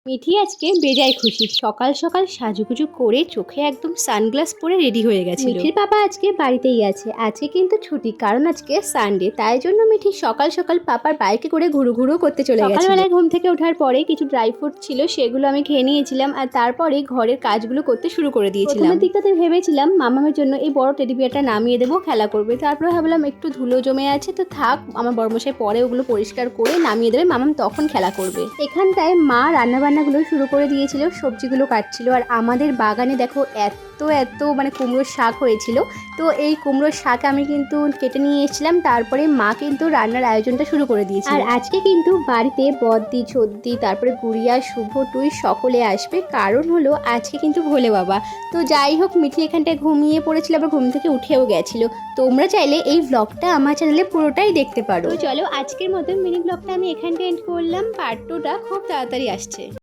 মিঠি আজকে বেজায় খুশি। সকাল সকাল সাজুগুজু করে চোখে একদম সানগ্লাস পরে রেডি হয়ে গেছে। মিঠির পাপা আজকে বাড়িতেই আছে। আজকে কিন্তু ছুটি, কারণ আজকে সানডে। তাই জন্য মিঠি সকাল সকাল পাপার বাইকে করে ঘুরু ঘুরু করতে চলে গেছে। সকালবেলায় ঘুম থেকে ওঠার পরে কিছু ড্রাই ফ্রুট ছিল, সেগুলো আমি খেয়ে নিয়েছিলাম। আর তারপরে ঘরের কাজগুলো করতে শুরু করে দিয়েছিলাম। প্রথমের দিকটাতে ভেবেছিলাম মামামের জন্য এই বড় টেডি বিয়ারটা নামিয়ে দেবো, খেলা করবে। তারপরে ভাবলাম একটু ধুলো জমে আছে, তো থাক, আমার বড়মশাই পরে ওগুলো পরিষ্কার করে নামিয়ে দেবে, মামাম তখন খেলা করবে। এখানটায় মা রান্নাবান্নাগুলো শুরু করে দিয়েছিল, সবজিগুলো কাটছিল। আর আমাদের বাগানে দেখো এত মানে কুমড়োর শাক হয়েছিল। তো এই কুমড়োর শাক আমি কিন্তু কেটে নিয়ে এসেছিলাম। তারপরে মা কিন্তু রান্নার আয়োজনটা শুরু করে দিয়েছিল। আর আজকে কিন্তু বাড়িতে বদ্দি, ছদ্দি, তারপরে গুড়িয়া, শুভ, টুই সকলে আসবে। কারণ হলো আজকে কিন্তু ভোলে বাবা। তো যাই হোক, মিঠি এখানটায় ঘুমিয়ে পড়েছিল, আবার ঘুম থেকে উঠেও গেছিলো। তোমরা চাইলে এই ব্লগটা আমার চ্যানেলে পুরোটাই দেখতে পারো। তো চলো, আজকের মতো মিনি ব্লগটা আমি এখানটায় এন্ড করলাম। পার্ট 2টা খুব তাড়াতাড়ি আসছে।